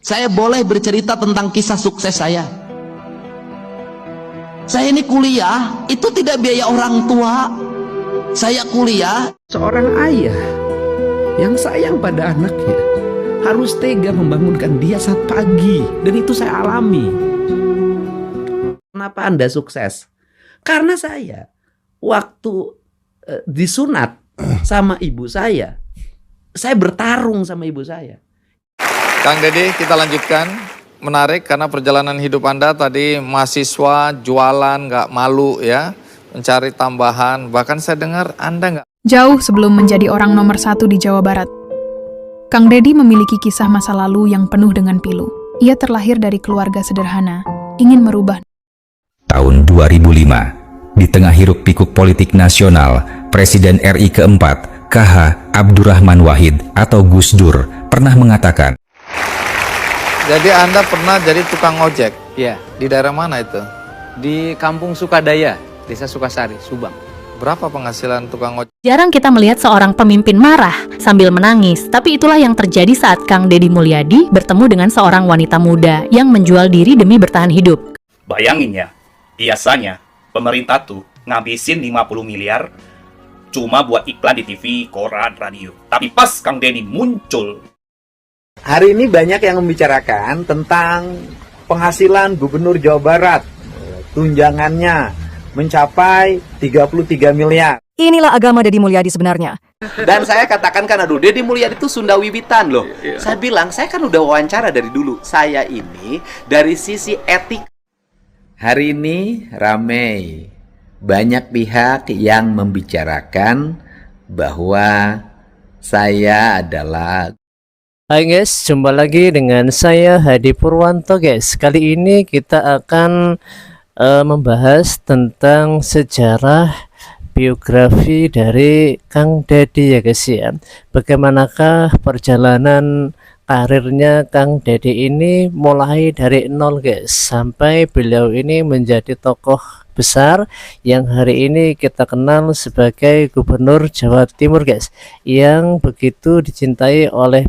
Saya boleh bercerita tentang kisah sukses saya. Saya ini kuliah, itu tidak biaya orang tua. Saya kuliah. Seorang ayah yang sayang pada anaknya harus tega membangunkan dia saat pagi. Dan itu saya alami. Kenapa Anda sukses? Karena saya waktu disunat sama ibu saya bertarung sama ibu saya. Kang Deddy, kita lanjutkan. Menarik karena perjalanan hidup Anda tadi mahasiswa, jualan, nggak malu ya, mencari tambahan. Bahkan saya dengar Anda nggak... Jauh sebelum menjadi orang nomor 1 di Jawa Barat, Kang Deddy memiliki kisah masa lalu yang penuh dengan pilu. Ia terlahir dari keluarga sederhana, ingin merubah. Tahun 2005, di tengah hiruk-pikuk politik nasional, Presiden RI keempat, KH Abdurrahman Wahid atau Gus Dur, pernah mengatakan, Jadi Anda pernah jadi tukang ojek? Ya, Di daerah mana itu? di Kampung Sukadaya, Desa Sukasari, Subang. Berapa penghasilan tukang ojek? Jarang kita melihat seorang pemimpin marah sambil menangis, tapi itulah yang terjadi saat Kang Deddy Mulyadi bertemu dengan seorang wanita muda yang menjual diri demi bertahan hidup. Bayangin ya, biasanya pemerintah tuh ngabisin 50 miliar cuma buat iklan di TV, koran, radio. Tapi pas Kang Deddy muncul, Hari ini banyak yang membicarakan tentang penghasilan Gubernur Jawa Barat. Tunjangannya mencapai 33 miliar. Inilah agama Deddy Mulyadi sebenarnya. Dan saya katakan kan, aduh, Deddy Mulyadi itu Sunda Wiwitan loh. Saya bilang, saya kan udah wawancara dari dulu. Saya ini dari sisi etik. Hari ini ramai. Banyak pihak yang membicarakan bahwa saya adalah... Hai guys, jumpa lagi dengan saya Hadi Purwanto guys. Kali ini kita akan membahas tentang sejarah biografi dari Kang Deddy ya guys ya. Bagaimanakah perjalanan karirnya Kang Deddy ini mulai dari nol guys, sampai beliau ini menjadi tokoh besar yang hari ini kita kenal sebagai Gubernur Jawa Timur guys, yang begitu dicintai oleh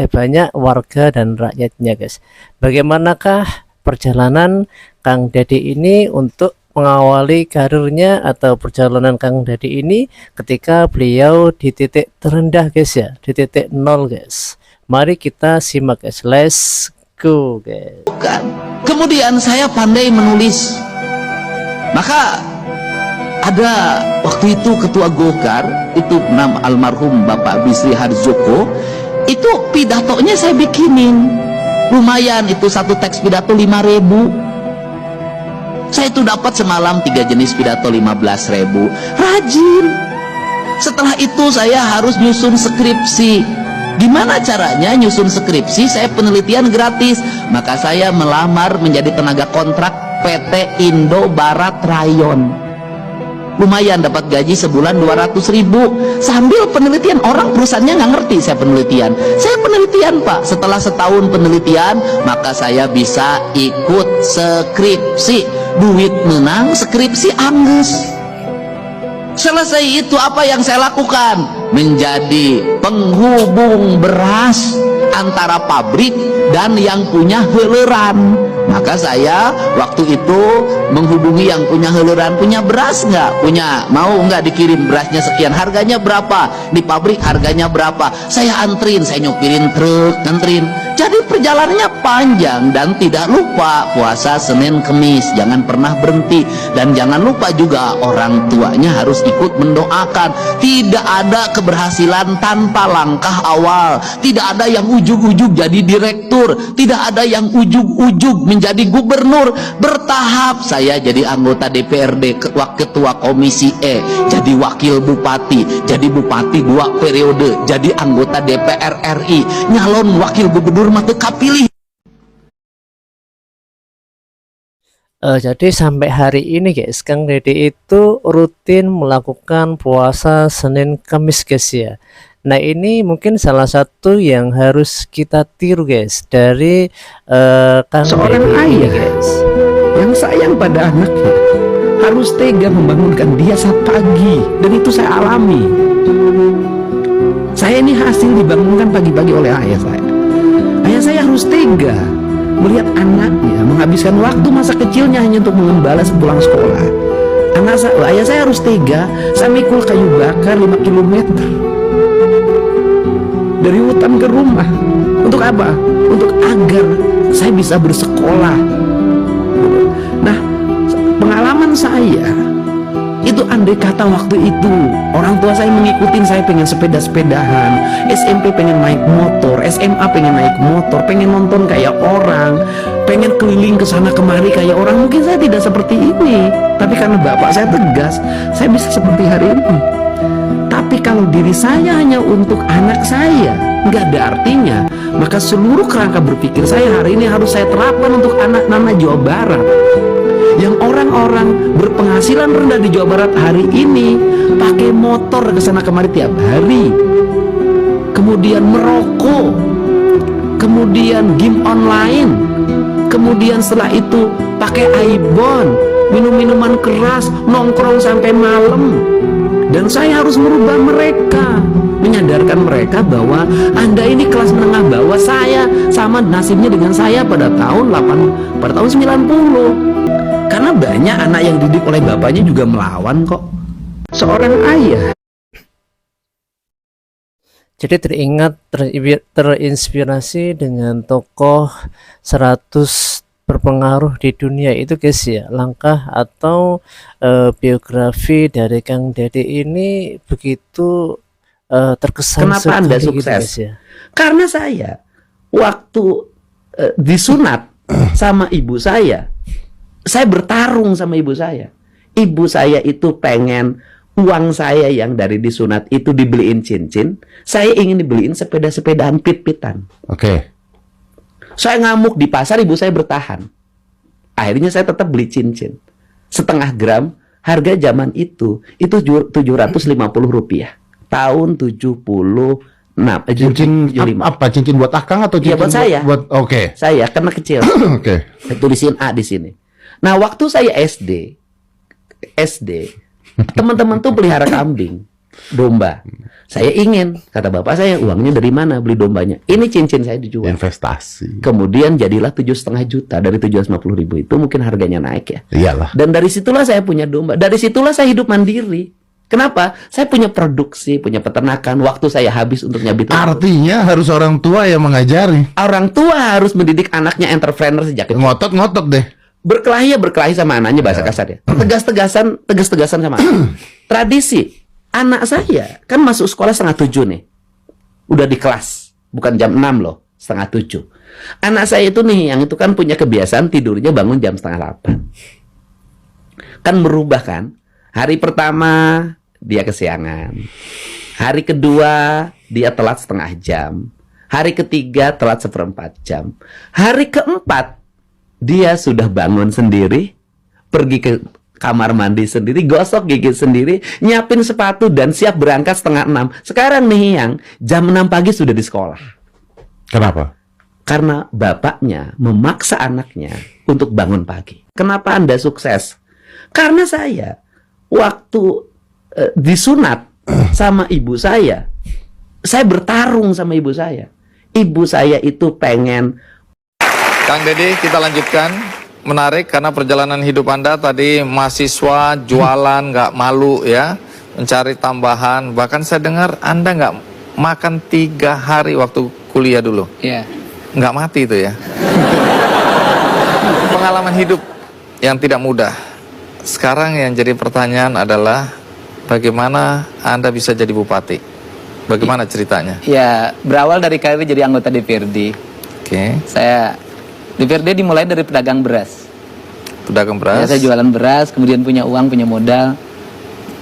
banyak warga dan rakyatnya guys. Bagaimanakah perjalanan Kang Deddy ini untuk mengawali karirnya atau perjalanan Kang Deddy ini ketika beliau di titik terendah guys ya, di titik nol guys. Mari kita simak guys, let's go guys. Kemudian saya pandai menulis. Maka ada waktu itu ketua Golkar, itu almarhum Bapak Bisri Harjoko, itu pidatonya saya bikinin. Lumayan, itu satu teks pidato 5.000. Saya itu dapat semalam 3 jenis pidato 15.000. Rajin. Setelah itu saya harus nyusun skripsi. Gimana caranya nyusun skripsi? Saya penelitian gratis. Maka saya melamar menjadi tenaga kontrak PT Indo Barat Rayon. Lumayan, dapat gaji sebulan 200.000 sambil penelitian. Orang perusahaannya nggak ngerti saya penelitian. Saya penelitian Pak. Setelah setahun penelitian, maka saya bisa ikut skripsi. Duit menang, skripsi anggus. Selesai itu apa yang saya lakukan? Menjadi penghubung beras antara pabrik dan yang punya heuleran. Maka saya waktu itu menghubungi yang punya heuleran, punya beras nggak? Punya, mau nggak dikirim berasnya sekian, harganya berapa? Di pabrik harganya berapa? Saya antrin, saya nyupirin truk, antrin. Jadi perjalanannya panjang. Dan tidak lupa puasa Senin Kemis, jangan pernah berhenti. Dan jangan lupa juga orang tuanya harus ikut mendoakan. Tidak ada keberhasilan tanpa langkah awal. Tidak ada yang ujug-ujug jadi direktur, tidak ada yang ujug-ujug menjadi gubernur. Bertahap saya jadi anggota DPRD, ketua komisi E, jadi wakil bupati, jadi bupati 2 periode, jadi anggota DPR RI, nyalon wakil gubernur mah teu kapilih. Jadi sampai hari ini guys, Kang Deddy itu rutin melakukan puasa Senin Kamis guys ya. Nah ini mungkin salah satu yang harus kita tiru guys dari Kang Seorang Deddy ini ayah guys, yang sayang pada anaknya harus tega membangunkan dia saat pagi. Dan itu saya alami. Saya ini hasil dibangunkan pagi-pagi oleh ayah saya. Ayah saya harus harus tega melihat anaknya menghabiskan waktu masa kecilnya hanya untuk mengembala sepulang sekolah. Ayah saya harus tega, saya mikul kayu bakar 5 km dari hutan ke rumah. Untuk apa? Untuk agar saya bisa bersekolah. Nah, pengalaman saya itu, andai kata waktu itu orang tua saya mengikutin saya, pengen sepeda-sepedahan, SMP pengen naik motor, SMA pengen naik motor, pengen nonton kayak orang, pengen keliling ke sana kemari kayak orang, mungkin saya tidak seperti ini. Tapi karena bapak saya tegas, saya bisa seperti hari ini. Tapi kalau diri saya hanya untuk anak saya, nggak ada artinya. Maka seluruh kerangka berpikir saya hari ini harus saya terapkan untuk anak-anak Jawa Barat. Yang orang-orang berpenghasilan rendah di Jawa Barat hari ini pakai motor ke sana kemari tiap hari, kemudian merokok, kemudian game online, kemudian setelah itu pakai iPhone, minum minuman keras, nongkrong sampai malam. Dan saya harus merubah mereka, menyadarkan mereka bahwa Anda ini kelas menengah bawah, saya sama nasibnya dengan saya pada tahun 90. Karena banyak anak yang didik oleh bapaknya juga melawan kok. Seorang ayah. Jadi terinspirasi dengan tokoh 100 berpengaruh di dunia itu guys ya, langkah atau biografi dari Kang Dede ini begitu terkesan. Kenapa Anda gitu, sukses? guys, ya? Karena saya waktu disunat sama ibu saya bertarung sama ibu saya. Ibu saya itu pengen uang saya yang dari disunat itu dibeliin cincin, saya ingin dibeliin sepeda-sepedaan pit-pitan. Oke. Saya ngamuk di pasar, ibu saya bertahan. Akhirnya saya tetap beli cincin. 0,5 gram, harga zaman itu 750 rupiah. Tahun 76. Cincin 75. apa? Cincin buat Akang atau cincin buat saya? Oke. Saya karena kecil. Oke. Saya tulisin A di sini. Nah, waktu saya SD, teman-teman tuh pelihara kambing, domba. Saya ingin, kata bapak saya, uangnya dari mana beli dombanya? Ini cincin saya dijual. Investasi. Kemudian jadilah 7,5 juta dari 750.000 itu, mungkin harganya naik ya. Iyalah. Dan dari situlah saya punya domba. Dari situlah saya hidup mandiri. Kenapa? Saya punya produksi, punya peternakan. Waktu saya habis untuk nyabit. Artinya harus orang tua yang mengajari. Orang tua harus mendidik anaknya entrepreneur sejak kecil. Ngotot deh. Berkelahi sama anaknya, bahasa kasar ya. Tegas-tegasan sama anak. Tradisi. Anak saya kan masuk sekolah 6:30 nih. Udah di kelas. Bukan jam 6 loh, 6:30. Anak saya itu nih, yang itu kan punya kebiasaan tidurnya bangun jam 7:30. Kan merubah kan. Hari pertama dia kesiangan. Hari kedua dia telat 1/2 jam. Hari ketiga telat 1/4 jam. Hari keempat dia sudah bangun sendiri, pergi ke kamar mandi sendiri, gosok gigi sendiri, nyiapin sepatu dan siap berangkat 5:30. Sekarang nih yang jam 6 pagi sudah di sekolah. Kenapa? Karena bapaknya memaksa anaknya untuk bangun pagi. Kenapa Anda sukses? Karena saya waktu disunat sama ibu saya bertarung sama ibu saya. Ibu saya itu pengen. Kang Dede, kita lanjutkan. Menarik karena perjalanan hidup Anda tadi mahasiswa, jualan, nggak malu ya, mencari tambahan. Bahkan saya dengar Anda nggak makan 3 hari waktu kuliah dulu. Iya. Nggak mati itu ya. Pengalaman hidup yang tidak mudah. Sekarang yang jadi pertanyaan adalah bagaimana Anda bisa jadi bupati? Bagaimana ceritanya? Ya, berawal dari karir jadi anggota DPRD. Oke. Saya DPRD dimulai dari pedagang beras. Pedagang beras. Ya, saya jualan beras, kemudian punya uang, punya modal.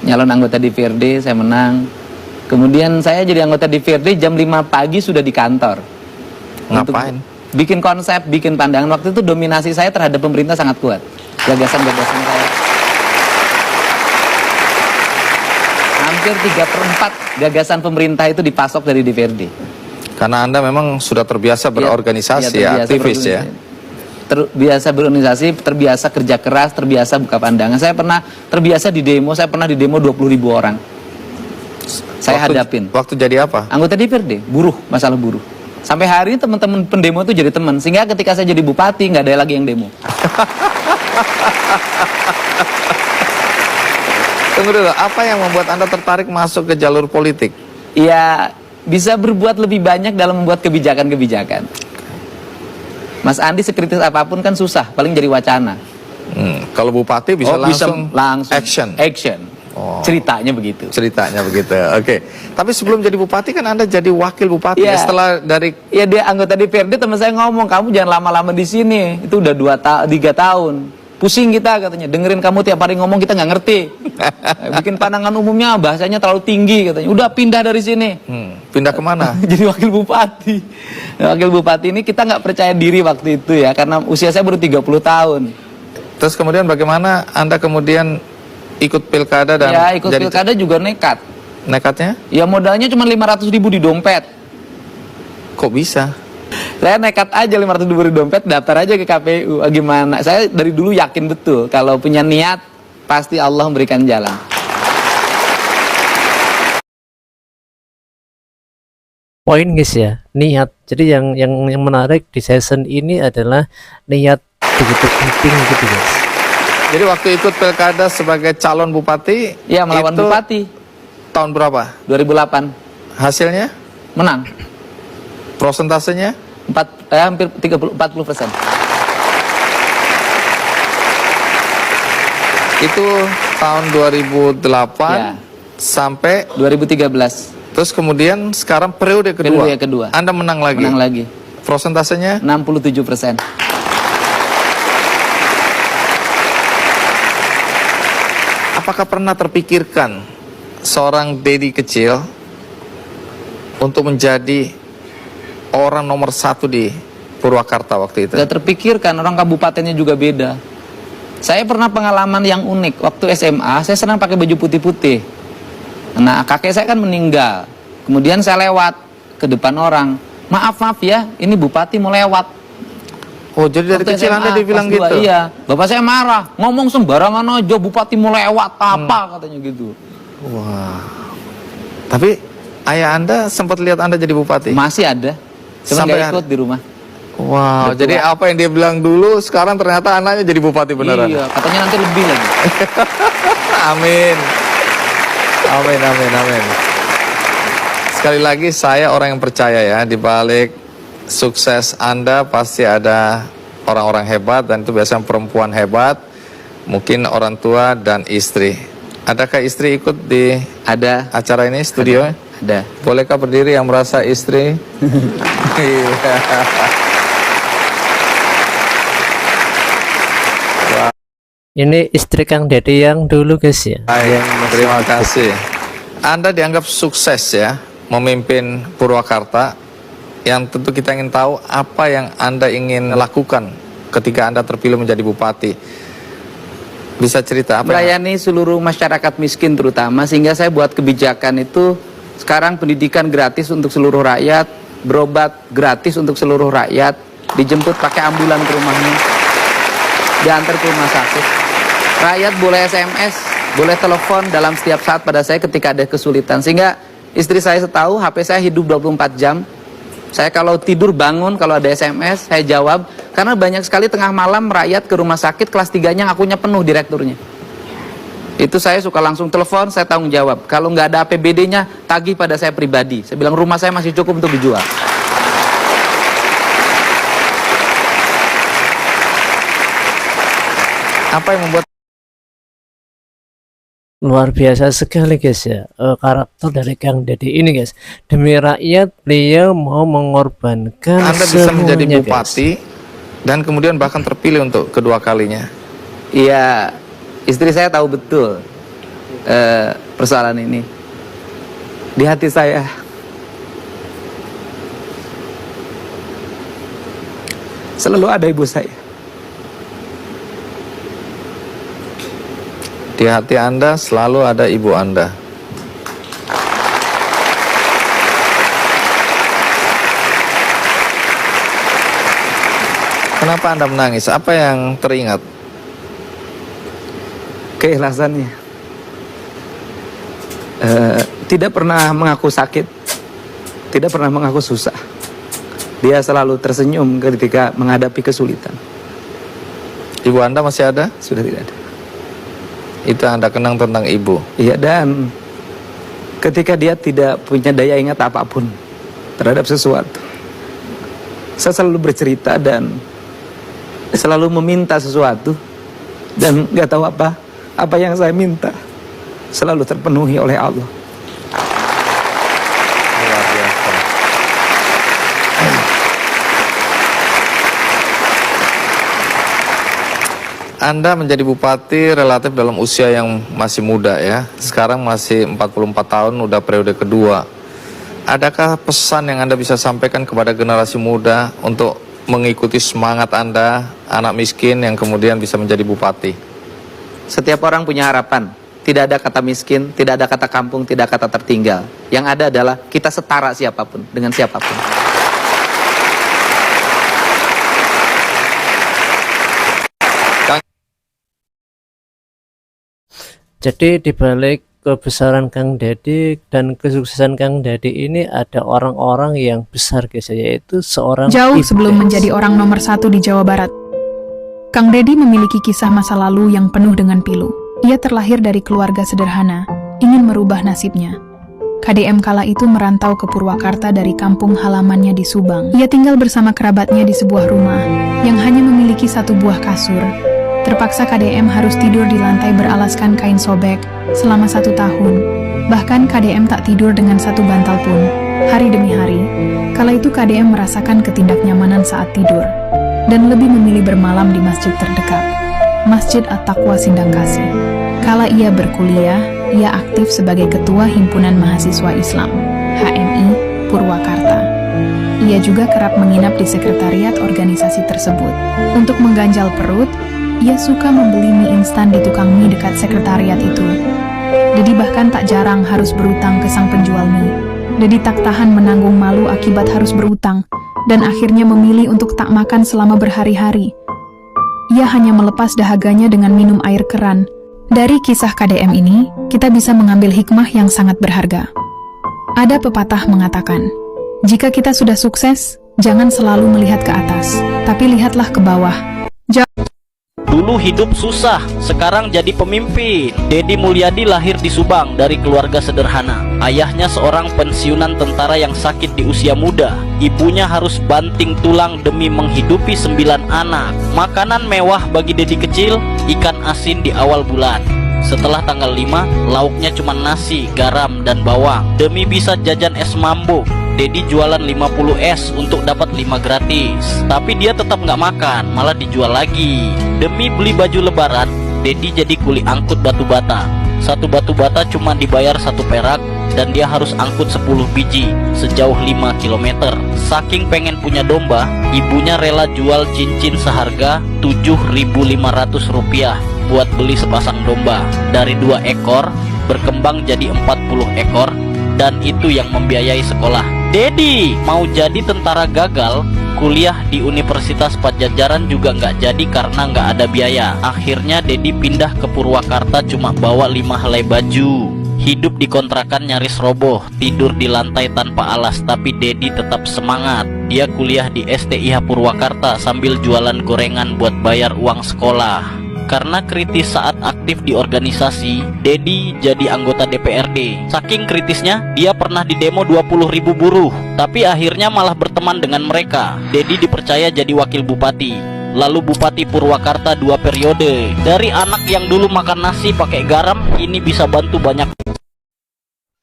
Nyalon anggota DPRD, saya menang. Kemudian saya jadi anggota DPRD jam 5 pagi sudah di kantor. Ngapain? Bikin konsep, bikin pandangan. Waktu itu dominasi saya terhadap pemerintah sangat kuat. Gagasan-gagasan saya. Hampir 3/4 gagasan pemerintah itu dipasok dari DPRD. Karena Anda memang sudah terbiasa berorganisasi ya, aktivis ya. Terbiasa berorganisasi, terbiasa kerja keras, terbiasa buka pandangan. Saya pernah terbiasa di demo, saya pernah di demo 20.000 orang. Saya hadapin. Waktu jadi apa? Anggota DPRD, buruh, masalah buruh. Sampai hari ini teman-teman pendemo itu jadi teman. Sehingga ketika saya jadi bupati nggak ada lagi yang demo. Tunggu dulu, apa yang membuat Anda tertarik masuk ke jalur politik? Ya, bisa berbuat lebih banyak dalam membuat kebijakan-kebijakan. Mas Andi sekritis apapun kan susah, paling jadi wacana. Kalau bupati bisa langsung action. Oh. Ceritanya begitu. Ceritanya begitu. Oke. Tapi sebelum jadi bupati kan Anda jadi wakil bupati ya. Setelah dari dia anggota DPRD, teman saya ngomong, "Kamu jangan lama-lama di sini. Itu udah 3 tahun. Pusing kita," katanya. "Dengerin kamu tiap hari ngomong kita nggak ngerti. Bikin pandangan umumnya bahasanya terlalu tinggi," katanya. "Udah pindah dari sini." Pindah kemana? Jadi wakil bupati. Nah, wakil bupati ini kita nggak percaya diri waktu itu ya, karena usia saya baru 30 tahun. Terus kemudian bagaimana Anda kemudian ikut pilkada dan ya, ikut pilkada juga nekat. Nekatnya? Ya modalnya cuma 500.000 di dompet. Kok bisa? Saya nekat aja 500.000 di dompet, daftar aja ke KPU. Gimana? Saya dari dulu yakin betul kalau punya niat pasti Allah memberikan jalan. Poin guys ya, niat. Jadi yang menarik di season ini adalah niat begitu penting gitu guys. Jadi waktu ikut pilkada sebagai calon bupati, ya melawan bupati. Tahun berapa? 2008. Hasilnya? Menang. Prosentasenya? Hampir 40%. Itu tahun 2008 ya. Sampai 2013. Terus kemudian sekarang periode kedua. Anda menang lagi. Menang lagi. Prosentasenya? 67%. Apakah pernah terpikirkan seorang Dedi kecil untuk menjadi orang nomor 1 di Purwakarta waktu itu? Gak terpikirkan, orang kabupatennya juga beda. Saya pernah pengalaman yang unik. Waktu SMA, saya senang pakai baju putih-putih. Nah, kakek saya kan meninggal. Kemudian saya lewat ke depan orang. Maaf ya, ini bupati mau lewat. Oh, jadi dari waktu kecil SMA, Anda dibilang gitu? Iya. Bapak saya marah. Ngomong sembarangan aja, bupati mau lewat. Apa katanya gitu. Wah. Tapi ayah Anda sempat lihat Anda jadi bupati? Masih ada. Cuma nggak ikut di rumah. Wow, jadi apa yang dia bilang dulu sekarang ternyata anaknya jadi bupati beneran? Iya, katanya nanti lebih lagi. Amin. Amin. Sekali lagi saya orang yang percaya ya, di balik sukses Anda pasti ada orang-orang hebat, dan itu biasanya perempuan hebat, mungkin orang tua dan istri. Adakah istri ikut di acara ini, studio? Ada. Bolehkah berdiri yang merasa istri? Ini istri Kang Dedi yang dulu guys ya. Terima kasih. Anda dianggap sukses ya memimpin Purwakarta. Yang tentu kita ingin tahu apa yang Anda ingin lakukan ketika Anda terpilih menjadi bupati. Bisa cerita apa? Melayani seluruh masyarakat miskin terutama, sehingga saya buat kebijakan itu sekarang pendidikan gratis untuk seluruh rakyat, berobat gratis untuk seluruh rakyat, dijemput pakai ambulan ke rumahnya, diantar ke rumah sakit. Rakyat boleh SMS, boleh telepon dalam setiap saat pada saya ketika ada kesulitan. Sehingga istri saya tahu HP saya hidup 24 jam. Saya kalau tidur bangun, kalau ada SMS, saya jawab. Karena banyak sekali tengah malam rakyat ke rumah sakit kelas 3-nya ngakunya penuh direkturnya. Itu saya suka langsung telepon, saya tanggung jawab. Kalau nggak ada APBD-nya, tagih pada saya pribadi. Saya bilang rumah saya masih cukup untuk dijual. Apa yang membuat luar biasa sekali guys ya, karakter dari Kang Dedi ini guys. Demi rakyat beliau mau mengorbankan Anda bisa menjadi semuanya, bupati dan kemudian bahkan terpilih untuk kedua kalinya. Iya, istri saya tahu betul persoalan ini. Di hati saya selalu ada ibu saya. Di hati Anda selalu ada ibu Anda. Kenapa Anda menangis? Apa yang teringat? Keikhlasannya. Tidak pernah mengaku sakit, tidak pernah mengaku susah. Dia selalu tersenyum ketika menghadapi kesulitan. Ibu Anda masih ada? Sudah tidak ada. Itu Anda kenang tentang ibu. Iya, dan ketika dia tidak punya daya ingat apapun terhadap sesuatu, saya selalu bercerita dan selalu meminta sesuatu, dan nggak tahu apa yang saya minta selalu terpenuhi oleh Allah. Luar biasa. Anda menjadi bupati relatif dalam usia yang masih muda ya. Sekarang masih 44 tahun, udah periode kedua. Adakah pesan yang Anda bisa sampaikan kepada generasi muda untuk mengikuti semangat Anda, anak miskin yang kemudian bisa menjadi bupati? Setiap orang punya harapan. Tidak ada kata miskin, tidak ada kata kampung, tidak kata tertinggal. Yang ada adalah kita setara siapapun, dengan siapapun. Jadi dibalik kebesaran Kang Dedi dan kesuksesan Kang Dedi ini ada orang-orang yang besar guys, yaitu seorang Jauh iblis. sebelum menjadi orang nomor 1 di Jawa Barat, Kang Dedi memiliki kisah masa lalu yang penuh dengan pilu. Ia terlahir dari keluarga sederhana, ingin merubah nasibnya. KDM kala itu merantau ke Purwakarta dari kampung halamannya di Subang. Ia tinggal bersama kerabatnya di sebuah rumah yang hanya memiliki 1 buah kasur. Terpaksa KDM harus tidur di lantai beralaskan kain sobek selama 1 tahun. Bahkan KDM tak tidur dengan 1 bantal pun, hari demi hari. Kala itu KDM merasakan ketidaknyamanan saat tidur, dan lebih memilih bermalam di masjid terdekat, Masjid At-Taqwa Sindang Kasih. Kala ia berkuliah, ia aktif sebagai Ketua Himpunan Mahasiswa Islam, HMI, Purwakarta. Ia juga kerap menginap di sekretariat organisasi tersebut. Untuk mengganjal perut, ia suka membeli mie instan di tukang mie dekat sekretariat itu. Dedi bahkan tak jarang harus berutang ke sang penjual mie. Dedi tak tahan menanggung malu akibat harus berutang, dan akhirnya memilih untuk tak makan selama berhari-hari. Ia hanya melepas dahaganya dengan minum air keran. Dari kisah KDM ini, kita bisa mengambil hikmah yang sangat berharga. Ada pepatah mengatakan, jika kita sudah sukses, jangan selalu melihat ke atas, tapi lihatlah ke bawah. Dulu hidup susah, sekarang jadi pemimpin. Dedi Mulyadi lahir di Subang dari keluarga sederhana. Ayahnya seorang pensiunan tentara yang sakit di usia muda. Ibunya harus banting tulang demi menghidupi 9 anak. Makanan mewah bagi Dedi kecil, ikan asin di awal bulan. Setelah tanggal 5, lauknya cuma nasi, garam, dan bawang. Demi bisa jajan es mambo, Dedi jualan 50 es untuk dapat 5 gratis. Tapi dia tetap nggak makan, malah dijual lagi. Demi beli baju lebaran, Dedi jadi kuli angkut batu bata. 1 batu bata cuma dibayar 1 perak, dan dia harus angkut 10 biji sejauh 5 km. Saking pengen punya domba, ibunya rela jual cincin seharga Rp7.500 buat beli sepasang domba. Dari 2 ekor berkembang jadi 40 ekor, dan itu yang membiayai sekolah. Dedi mau jadi tentara gagal, kuliah di Universitas Padjadjaran juga nggak jadi karena nggak ada biaya. Akhirnya Dedi pindah ke Purwakarta cuma bawa 5 helai baju. Hidup di kontrakan nyaris roboh, tidur di lantai tanpa alas, tapi Dedi tetap semangat. Dia kuliah di STIH Purwakarta sambil jualan gorengan buat bayar uang sekolah. Karena kritis saat aktif di organisasi, Dedi jadi anggota DPRD. Saking kritisnya, dia pernah didemo 20.000 buruh, tapi akhirnya malah berteman dengan mereka. Dedi dipercaya jadi wakil bupati, lalu Bupati Purwakarta 2 periode. Dari anak yang dulu makan nasi pakai garam, ini bisa bantu banyak.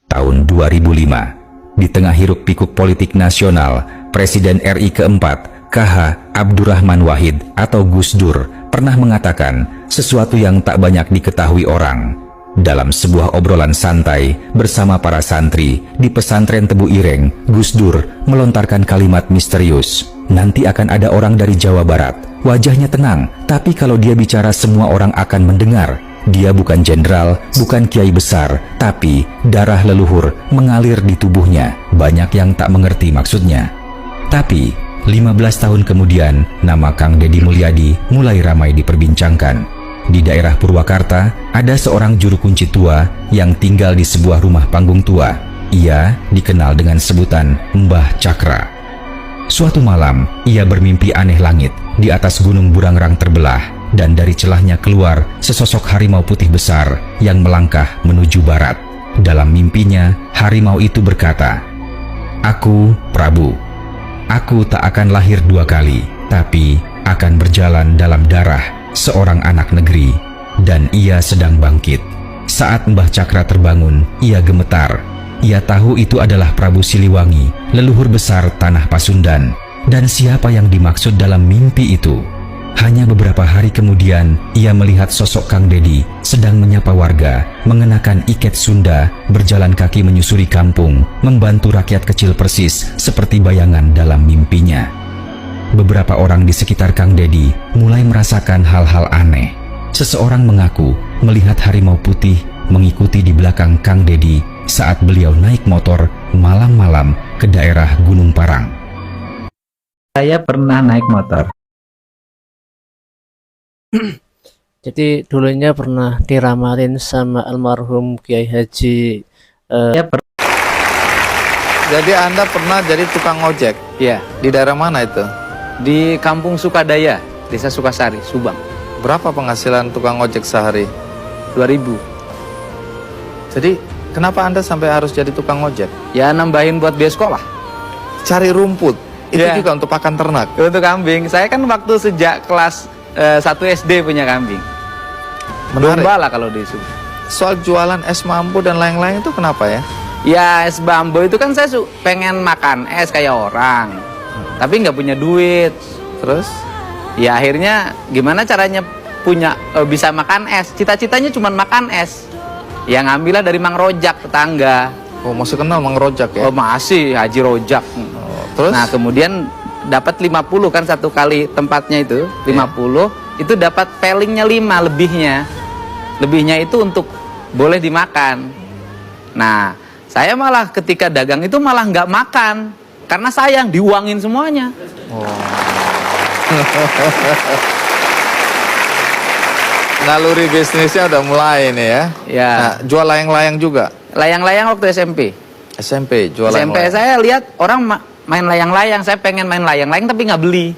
Tahun 2005, di tengah hiruk pikuk politik nasional, Presiden RI keempat, KH Abdurrahman Wahid atau Gus Dur, pernah mengatakan sesuatu yang tak banyak diketahui orang. Dalam sebuah obrolan santai bersama para santri di pesantren Tebu Ireng, Gus Dur melontarkan kalimat misterius. Nanti akan ada orang dari Jawa Barat, wajahnya tenang, tapi kalau dia bicara semua orang akan mendengar. Dia bukan jenderal, bukan kiai besar, tapi darah leluhur mengalir di tubuhnya. Banyak yang tak mengerti maksudnya. Tapi 15 tahun kemudian, nama Kang Dedi Mulyadi mulai ramai diperbincangkan. Di daerah Purwakarta, ada seorang juru kunci tua yang tinggal di sebuah rumah panggung tua. Ia dikenal dengan sebutan Mbah Cakra. Suatu malam, ia bermimpi aneh langit di atas gunung Burangrang terbelah, dan dari celahnya keluar sesosok harimau putih besar yang melangkah menuju barat. Dalam mimpinya, harimau itu berkata, "Aku, Prabu, aku tak akan lahir dua kali, tapi akan berjalan dalam darah seorang anak negeri." Dan ia sedang bangkit. Saat Mbah Cakra terbangun, ia gemetar. Ia tahu itu adalah Prabu Siliwangi, leluhur besar tanah Pasundan. Dan siapa yang dimaksud dalam mimpi itu? Hanya beberapa hari kemudian, ia melihat sosok Kang Dedi sedang menyapa warga, mengenakan iket Sunda, berjalan kaki menyusuri kampung, membantu rakyat kecil persis seperti bayangan dalam mimpinya. Beberapa orang di sekitar Kang Dedi mulai merasakan hal-hal aneh. Seseorang mengaku melihat harimau putih mengikuti di belakang Kang Dedi saat beliau naik motor malam-malam ke daerah Gunung Parang. Saya pernah naik motor. Jadi dulunya pernah diramalin sama almarhum Kiai Haji. Jadi Anda pernah jadi tukang ojek? Iya. Di daerah mana itu? Di Kampung Sukadaya, Desa Sukasari, Subang. Berapa penghasilan tukang ojek sehari? 2.000. Jadi kenapa Anda sampai harus jadi tukang ojek? Ya nambahin buat biaya sekolah. Cari rumput, itu Ya. juga untuk pakan ternak? Untuk kambing. Saya kan waktu sejak kelas 1 SD punya kambing. Menarik. Domba lah kalau di Subang. Soal jualan es mambu dan lain-lain itu kenapa ya? Ya es bambu itu kan saya pengen makan es kayak orang. Tapi nggak punya duit. Terus? Ya akhirnya gimana caranya punya bisa makan es. Cita-citanya cuma makan es. Ya ngambillah dari Mang Rojak, tetangga. Oh, masih kenal Mang Rojak ya? Oh masih, Haji Rojak. Terus? Nah kemudian dapat 50 kan satu kali tempatnya itu 50 itu dapat pelingnya 5 lebihnya. Lebihnya itu untuk boleh dimakan. Nah saya malah ketika dagang itu malah nggak makan karena sayang diuangin semuanya. Naluri bisnisnya udah mulai nih ya. Ya. Nah, jual layang-layang juga. Layang-layang waktu SMP. SMP jual SMP layang-layang. saya lihat orang main layang-layang, saya pengen main layang-layang tapi nggak beli.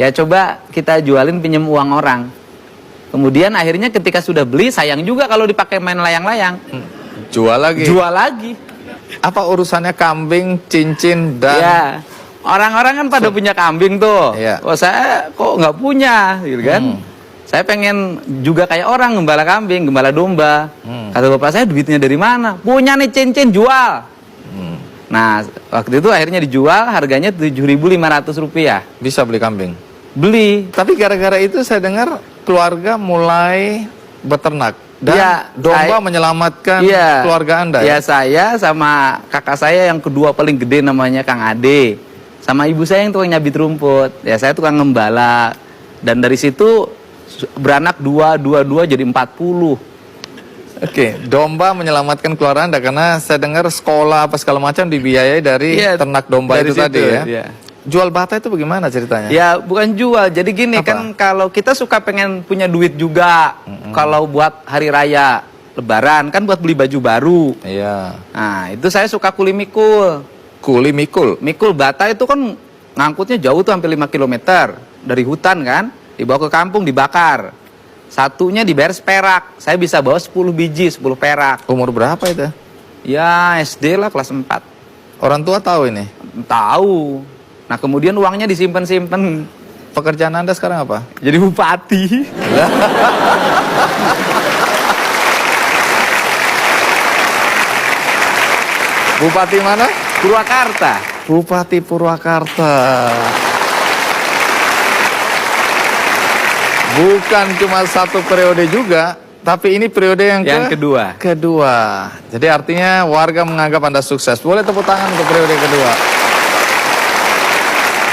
Ya coba kita jualin pinjem uang orang. Kemudian akhirnya ketika sudah beli sayang juga kalau dipakai main layang-layang. Jual lagi. Jual lagi. Apa urusannya kambing, cincin dan Ya. Orang-orang kan pada punya kambing tuh. Iya. Oh saya kok nggak punya, gitu kan? Saya pengen juga kayak orang gembala kambing, gembala domba. Kata bapak saya duitnya dari mana? Punya nih cincin jual. Nah waktu itu akhirnya dijual, harganya Rp7.500. bisa beli kambing. Beli. Tapi gara-gara itu saya dengar keluarga mulai beternak dan Ya, domba menyelamatkan keluarga Anda ya? Saya sama kakak saya yang kedua paling gede namanya Kang Ade. Sama ibu saya yang tukang nyabit rumput. Ya saya tukang ngembala. Dan dari situ beranak 2 jadi 40. Oke, domba menyelamatkan keluarga Anda karena saya dengar sekolah apa segala macam dibiayai dari ternak domba dari itu situ, tadi ya. ya. Jual bata itu bagaimana ceritanya? Ya bukan jual, jadi gini kan kalau kita suka pengen punya duit juga, kalau buat hari raya Lebaran kan buat beli baju baru. Iya. Nah itu saya suka kuli mikul. Kuli mikul? Mikul bata itu kan ngangkutnya jauh tuh hampir 5 km dari hutan kan, dibawa ke kampung dibakar. Satunya dibayar seperak, saya bisa bawa 10 biji, 10 perak. Umur berapa itu? Ya SD lah kelas 4. Orang tua tahu ini? Tahu. Nah kemudian uangnya disimpan-simpan. Pekerjaan Anda sekarang apa? Jadi bupati. Bupati mana? Purwakarta. Bupati Purwakarta. Bukan cuma satu periode juga, tapi ini periode yang kedua. Kedua. Jadi artinya warga menganggap Anda sukses. Boleh tepuk tangan untuk periode kedua.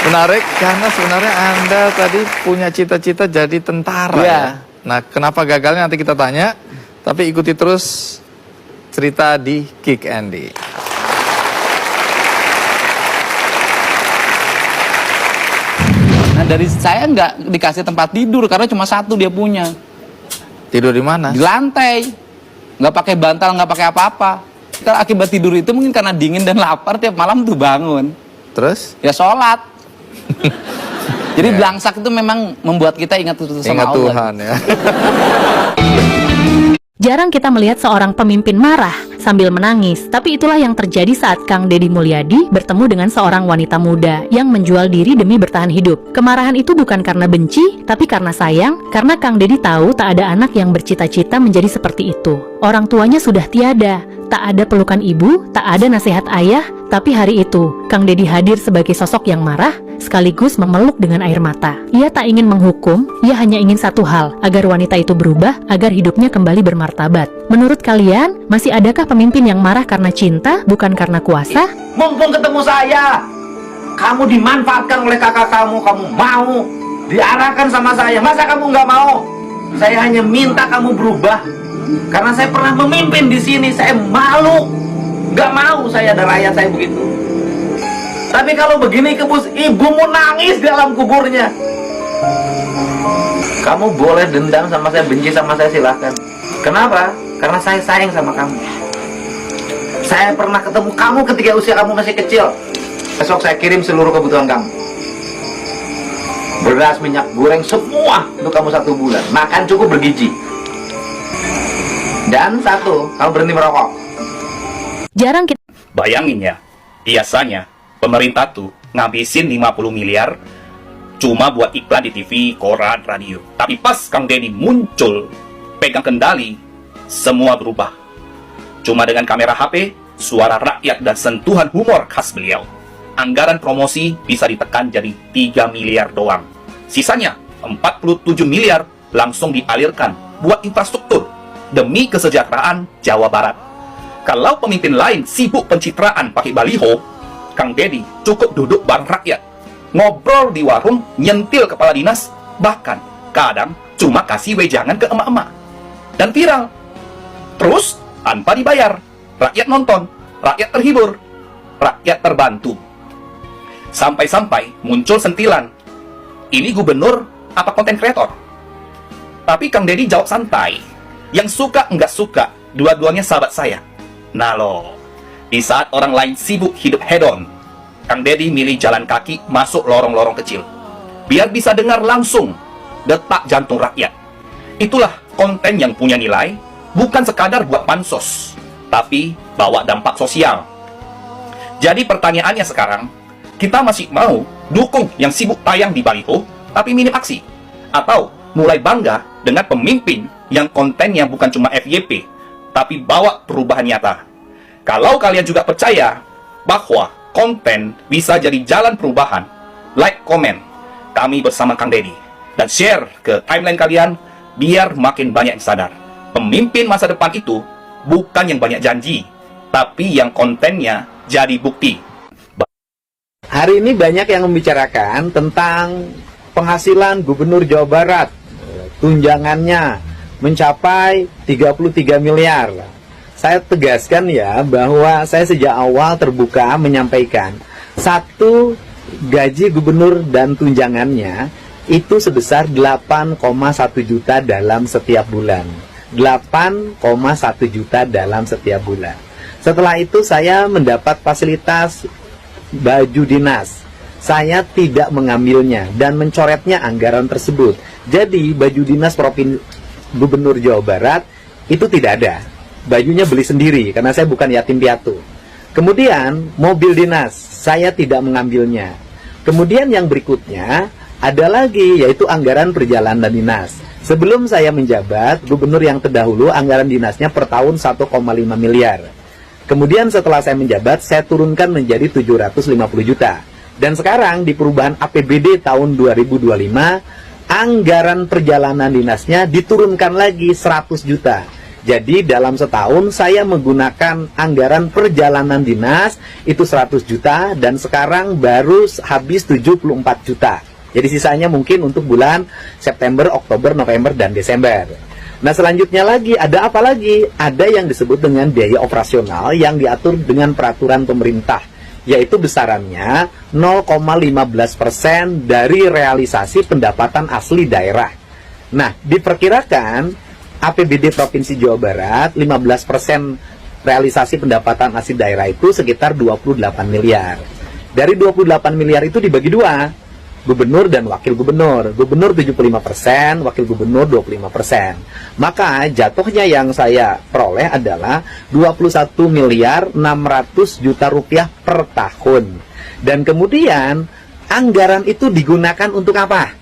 Menarik karena sebenarnya Anda tadi punya cita-cita jadi tentara. Ya. Nah, kenapa gagalnya nanti kita tanya. Tapi ikuti terus cerita di Kick Andy. Nah dari saya nggak dikasih tempat tidur karena cuma satu dia punya. Tidur di mana? Di lantai. Nggak pakai bantal, nggak pakai apa-apa. Kalau akibat tidur itu mungkin karena dingin dan lapar tiap malam tuh bangun. Terus? Ya sholat. Jadi belangsak itu memang membuat kita ingat sama Allah. Tuhan ya. Jarang kita melihat seorang pemimpin marah sambil menangis, tapi itulah yang terjadi saat Kang Deddy Mulyadi bertemu dengan seorang wanita muda yang menjual diri demi bertahan hidup. Kemarahan itu bukan karena benci, tapi karena sayang, karena Kang Deddy tahu tak ada anak yang bercita-cita menjadi seperti itu. Orang tuanya sudah tiada, tak ada pelukan ibu, tak ada nasihat ayah, tapi hari itu Kang Deddy hadir sebagai sosok yang marah, sekaligus memeluk dengan air mata. Ia tak ingin menghukum, ia hanya ingin satu hal, agar wanita itu berubah, agar hidupnya kembali bermartabat. Menurut kalian, masih adakah pemimpin yang marah karena cinta, bukan karena kuasa? Mumpung ketemu saya, kamu dimanfaatkan oleh kakak kamu mau diarahkan sama saya. Masa kamu nggak mau? Saya hanya minta kamu berubah, karena saya pernah memimpin di sini. Saya malu, nggak mau saya ada rakyat saya begitu. Tapi kalau begini kebus, ibumu nangis di alam kuburnya. Kamu boleh dendam sama saya, benci sama saya, silahkan. Kenapa? Karena saya sayang sama kamu. Saya pernah ketemu kamu ketika usia kamu masih kecil. Besok saya kirim seluruh kebutuhan kamu. Beras, minyak goreng, semua untuk kamu 1 bulan. Makan cukup bergizi. Dan 1, kamu berhenti merokok. Jarang kita... Bayangin ya, biasanya pemerintah tuh ngabisin 50 miliar cuma buat iklan di TV, koran, radio. Tapi pas Kang Deddy muncul, pegang kendali, semua berubah. Cuma dengan kamera HP, suara rakyat dan sentuhan humor khas beliau, anggaran promosi bisa ditekan jadi 3 miliar doang. Sisanya 47 miliar langsung dialirkan buat infrastruktur demi kesejahteraan Jawa Barat. Kalau pemimpin lain sibuk pencitraan pakai baliho, Kang Deddy cukup duduk bareng rakyat, ngobrol di warung, nyentil kepala dinas, bahkan kadang cuma kasih wejangan ke emak-emak. Dan viral. Terus tanpa dibayar, rakyat nonton, rakyat terhibur, rakyat terbantu. Sampai-sampai muncul sentilan, ini gubernur apa konten kreator? Tapi Kang Deddy jawab santai, yang suka nggak suka, dua-duanya sahabat saya. Nah loh, di saat orang lain sibuk hidup hedon, Kang Deddy milih jalan kaki masuk lorong-lorong kecil, biar bisa dengar langsung detak jantung rakyat. Itulah konten yang punya nilai, bukan sekadar buat pansos, tapi bawa dampak sosial. Jadi pertanyaannya sekarang, kita masih mau dukung yang sibuk tayang di baliho, tapi minim aksi? Atau mulai bangga dengan pemimpin yang kontennya bukan cuma FYP, tapi bawa perubahan nyata? Kalau kalian juga percaya bahwa konten bisa jadi jalan perubahan, like, komen, kami bersama Kang Deddy, dan share ke timeline kalian, biar makin banyak yang sadar. Pemimpin masa depan itu bukan yang banyak janji, tapi yang kontennya jadi bukti. Hari ini banyak yang membicarakan tentang penghasilan Gubernur Jawa Barat. Tunjangannya mencapai 33 miliar. Saya tegaskan ya bahwa saya sejak awal terbuka menyampaikan, 1 gaji gubernur dan tunjangannya itu sebesar 8,1 juta dalam setiap bulan. 8,1 juta dalam setiap bulan. Setelah itu saya mendapat fasilitas baju dinas. Saya tidak mengambilnya dan mencoretnya anggaran tersebut. Jadi baju dinas Gubernur Jawa Barat itu tidak ada. Bajunya beli sendiri karena saya bukan yatim piatu. Kemudian mobil dinas saya tidak mengambilnya. Kemudian yang berikutnya ada lagi, yaitu anggaran perjalanan dinas. Sebelum saya menjabat, gubernur yang terdahulu anggaran dinasnya per tahun 1,5 miliar. Kemudian setelah saya menjabat, saya turunkan menjadi 750 juta. Dan sekarang di perubahan APBD tahun 2025, anggaran perjalanan dinasnya diturunkan lagi 100 juta. Jadi dalam setahun saya menggunakan anggaran perjalanan dinas itu 100 juta dan sekarang baru habis 74 juta. Jadi sisanya mungkin untuk bulan September, Oktober, November, dan Desember. Nah selanjutnya lagi, ada apa lagi? Ada yang disebut dengan biaya operasional yang diatur dengan peraturan pemerintah, yaitu besarannya 0,15% dari realisasi pendapatan asli daerah. Nah, diperkirakan APBD Provinsi Jawa Barat 15% realisasi pendapatan asli daerah itu sekitar 28 miliar. Dari 28 miliar itu dibagi dua, gubernur dan wakil gubernur. Gubernur 75%, wakil gubernur 25%. Maka jatuhnya yang saya peroleh adalah 21 miliar 600 juta rupiah per tahun. Dan kemudian anggaran itu digunakan untuk apa?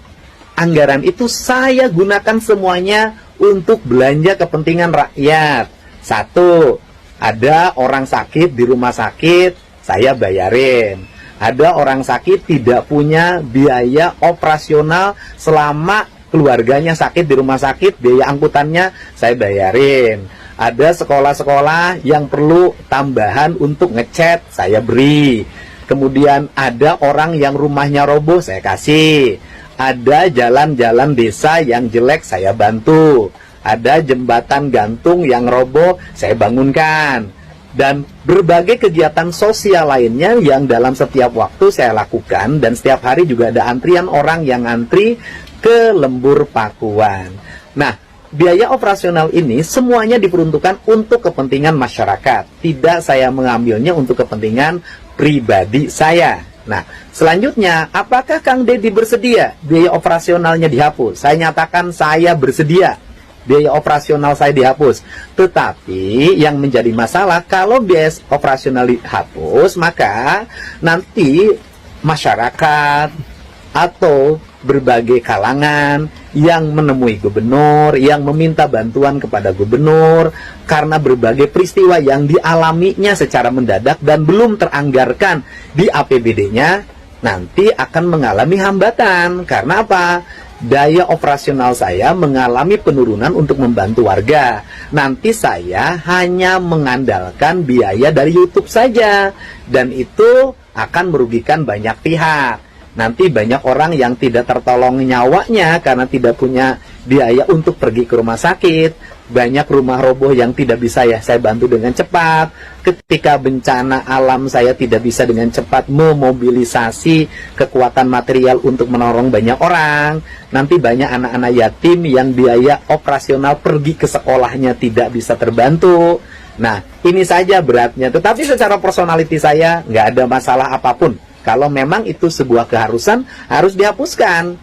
Anggaran itu saya gunakan semuanya untuk belanja kepentingan rakyat. Satu, ada orang sakit di rumah sakit, saya bayarin. Ada orang sakit tidak punya biaya operasional selama keluarganya sakit di rumah sakit, biaya angkutannya saya bayarin. Ada sekolah-sekolah yang perlu tambahan untuk ngecat, saya beri. Kemudian ada orang yang rumahnya roboh, saya kasih. Ada jalan-jalan desa yang jelek, saya bantu. Ada jembatan gantung yang roboh, saya bangunkan. Dan berbagai kegiatan sosial lainnya yang dalam setiap waktu saya lakukan. Dan setiap hari juga ada antrian orang yang antri ke Lembur Pakuan. Nah, biaya operasional ini semuanya diperuntukkan untuk kepentingan masyarakat. Tidak saya mengambilnya untuk kepentingan pribadi saya. Nah, selanjutnya, apakah Kang Deddy bersedia biaya operasionalnya dihapus? Saya nyatakan saya bersedia biaya operasional saya dihapus. Tetapi yang menjadi masalah, kalau biaya operasional dihapus, maka nanti masyarakat atau berbagai kalangan yang menemui gubernur, yang meminta bantuan kepada gubernur karena berbagai peristiwa yang dialaminya secara mendadak dan belum teranggarkan di APBD-nya, nanti akan mengalami hambatan. Karena apa? Daya operasional saya mengalami penurunan untuk membantu warga. Nanti saya hanya mengandalkan biaya dari YouTube saja, dan itu akan merugikan banyak pihak. Nanti banyak orang yang tidak tertolong nyawanya karena tidak punya biaya untuk pergi ke rumah sakit. Banyak rumah roboh yang tidak bisa saya bantu dengan cepat. Ketika bencana alam saya tidak bisa dengan cepat memobilisasi kekuatan material untuk menolong banyak orang. Nanti banyak anak-anak yatim yang biaya operasional pergi ke sekolahnya tidak bisa terbantu. Nah, ini saja beratnya. Tetapi secara personality saya nggak ada masalah apapun. Kalau memang itu sebuah keharusan, harus dihapuskan.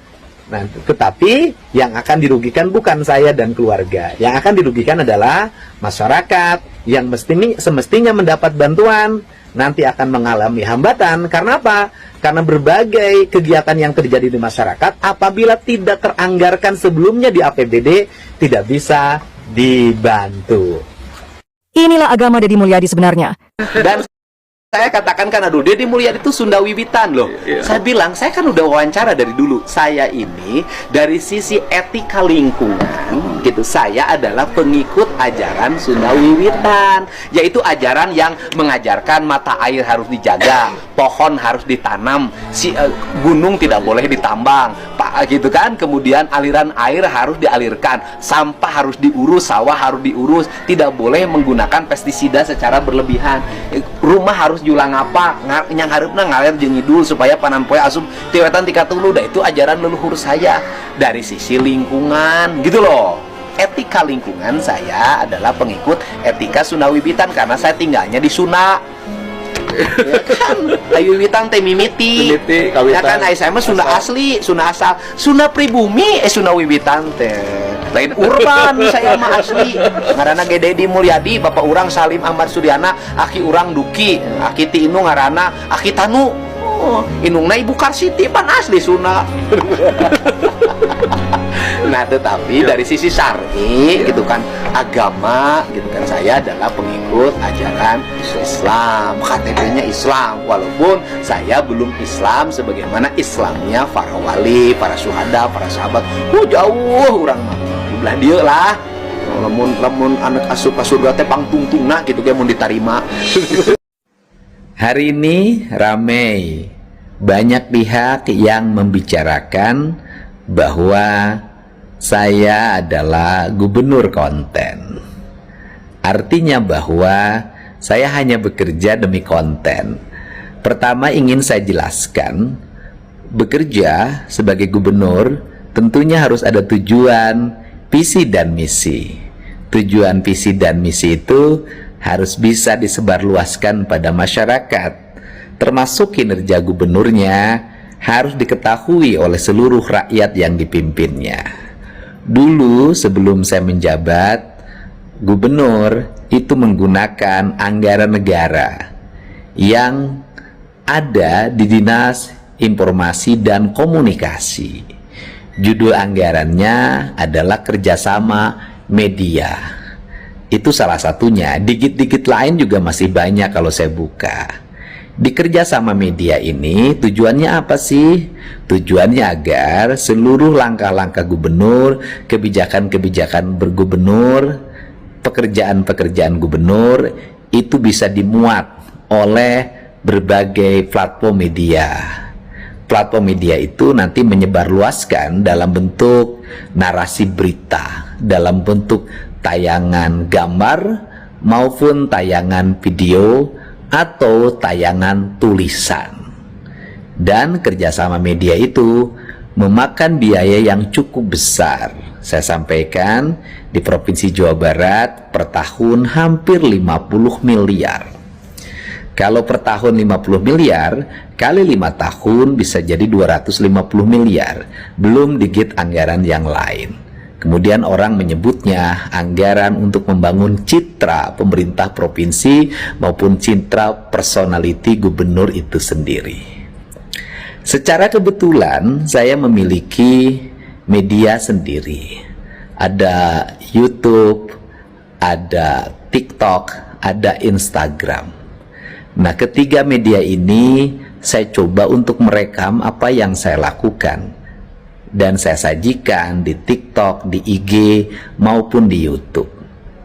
Nah, tetapi yang akan dirugikan bukan saya dan keluarga. Yang akan dirugikan adalah masyarakat yang semestinya mendapat bantuan, nanti akan mengalami hambatan. Karena apa? Karena berbagai kegiatan yang terjadi di masyarakat, apabila tidak teranggarkan sebelumnya di APBD, tidak bisa dibantu. Inilah agama Deddy Mulyadi sebenarnya. Dan saya katakan kan, aduh, Deddy Mulyadi itu Sunda Wiwitan loh. Saya bilang, saya kan udah wawancara dari dulu. Saya ini dari sisi etika lingkungan gitu, saya adalah pengikut ajaran Sunda Wiwitan, yaitu ajaran yang mengajarkan mata air harus dijaga, pohon harus ditanam, gunung tidak boleh ditambang, gitu kan. Kemudian aliran air harus dialirkan, sampah harus diurus, sawah harus diurus, tidak boleh menggunakan pestisida secara berlebihan, rumah harus julang apa yang harapna ngalir jeung ngidul supaya panan poe asup tiwetan 30. Dah itu ajaran leluhur saya dari sisi lingkungan gitu loh. Etika lingkungan saya adalah pengikut etika Sunda Wiwitan karena saya tinggalnya di Sunda. Ya kan, Ayu Wiwitan teh mimiti. Ya kan, saya mah Sunda asli, Sunda asal, Sunda pribumi, Sunda Wiwitan teh. Lain urban saya mah asli. Ngaranna ge Deddy Mulyadi, bapak urang Salim Ahmad Suryana, aki urang Duki, aki ti Inung ngaranna aki Tanu. Inungna Ibu Karsiti pan asli Sunda. Nah, tetapi dari sisi syar'i gitu kan, agama gitu kan, saya adalah pengikut ajaran Islam, KTP-nya Islam, walaupun saya belum Islam sebagaimana Islamnya para wali, para syuhada, para sahabat. Jauh urang mah belah dieu lah. Lamun anak asup ka surga teh pangtungtungna gitu ge mun ditarima. Hari ini ramai, banyak pihak yang membicarakan bahwa saya adalah gubernur konten. Artinya bahwa saya hanya bekerja demi konten. Pertama ingin saya jelaskan, bekerja sebagai gubernur tentunya harus ada tujuan, visi dan misi. Tujuan, visi dan misi itu harus bisa disebarluaskan pada masyarakat. termasuk kinerja gubernurnya, harus diketahui oleh seluruh rakyat yang dipimpinnya. Dulu sebelum saya menjabat, gubernur itu menggunakan anggaran negara yang ada di Dinas Informasi dan Komunikasi. Judul anggarannya adalah kerjasama media. Itu salah satunya. Dikit-dikit lain juga masih banyak kalau saya buka. Di kerjasama media ini tujuannya apa sih? Tujuannya agar seluruh langkah-langkah gubernur, kebijakan-kebijakan bergubernur, pekerjaan-pekerjaan gubernur itu bisa dimuat oleh berbagai platform media. Platform media itu nanti menyebarluaskan dalam bentuk narasi berita, dalam bentuk tayangan gambar maupun tayangan video atau tayangan tulisan. Dan kerjasama media itu memakan biaya yang cukup besar. Saya sampaikan di Provinsi Jawa Barat per tahun hampir 50 miliar. Kalau per tahun 50 miliar, kali 5 tahun bisa jadi 250 miliar. Belum digit anggaran yang lain. Kemudian orang menyebutnya anggaran untuk membangun citra pemerintah provinsi maupun citra personality gubernur itu sendiri. Secara kebetulan saya memiliki media sendiri. Ada YouTube, ada TikTok, ada Instagram. Nah, ketiga media ini saya coba untuk merekam apa yang saya lakukan dan saya sajikan di TikTok, di IG maupun di YouTube.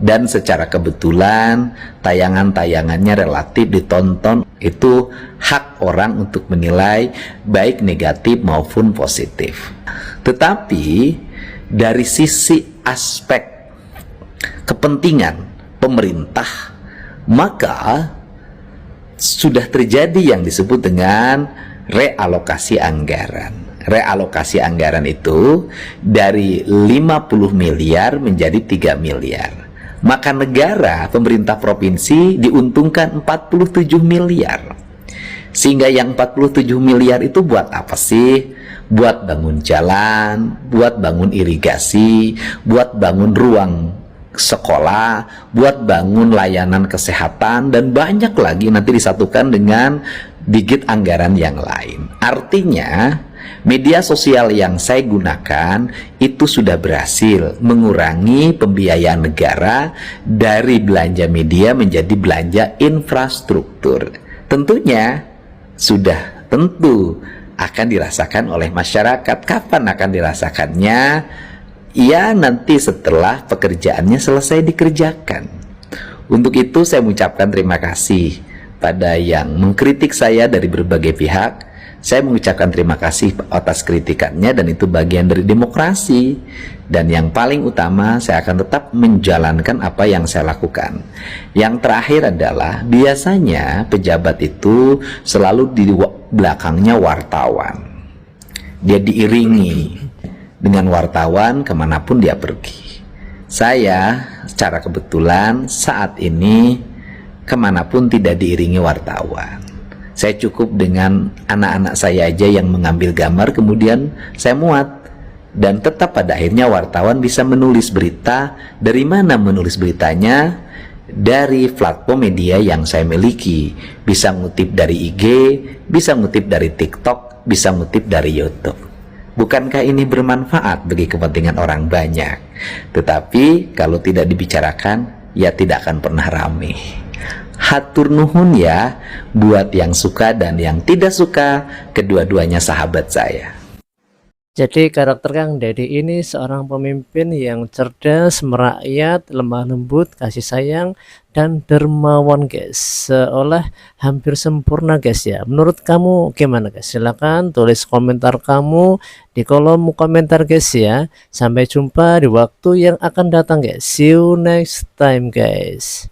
Dan secara kebetulan tayangan-tayangannya relatif ditonton, itu hak orang untuk menilai baik negatif maupun positif. Tetapi dari sisi aspek kepentingan pemerintah, maka sudah terjadi yang disebut dengan realokasi anggaran. Realokasi anggaran itu dari 50 miliar menjadi 3 miliar. Maka negara, pemerintah provinsi diuntungkan 47 miliar. Sehingga yang 47 miliar itu buat apa sih? Buat bangun jalan, buat bangun irigasi, buat bangun ruang sekolah, buat bangun layanan kesehatan, dan banyak lagi nanti disatukan dengan digit anggaran yang lain. Artinya media sosial yang saya gunakan itu sudah berhasil mengurangi pembiayaan negara dari belanja media menjadi belanja infrastruktur. Tentunya sudah tentu akan dirasakan oleh masyarakat. Kapan akan dirasakannya? Ya, nanti setelah pekerjaannya selesai dikerjakan. Untuk itu saya mengucapkan terima kasih pada yang mengkritik saya dari berbagai pihak. Saya mengucapkan terima kasih atas kritikannya, dan itu bagian dari demokrasi. Dan yang paling utama, saya akan tetap menjalankan apa yang saya lakukan. Yang terakhir adalah biasanya pejabat itu selalu di belakangnya wartawan. Dia diiringi dengan wartawan kemanapun dia pergi. Saya secara kebetulan saat ini kemanapun tidak diiringi wartawan. Saya cukup dengan anak-anak saya aja yang mengambil gambar kemudian saya muat. Dan tetap pada akhirnya wartawan bisa menulis berita. Dari mana menulis beritanya? Dari platform media yang saya miliki. Bisa ngutip dari IG, bisa ngutip dari TikTok, bisa ngutip dari YouTube. Bukankah ini bermanfaat bagi kepentingan orang banyak? Tetapi kalau tidak dibicarakan, ya tidak akan pernah ramai. Hatur nuhun ya, buat yang suka dan yang tidak suka, kedua-duanya sahabat saya. Jadi karakter Kang Deddy ini seorang pemimpin yang cerdas, merakyat, lemah lembut, kasih sayang, dan dermawan guys. Seolah hampir sempurna guys ya. Menurut kamu gimana guys? Silahkan tulis komentar kamu di kolom komentar guys ya. Sampai jumpa di waktu yang akan datang guys. See you next time guys.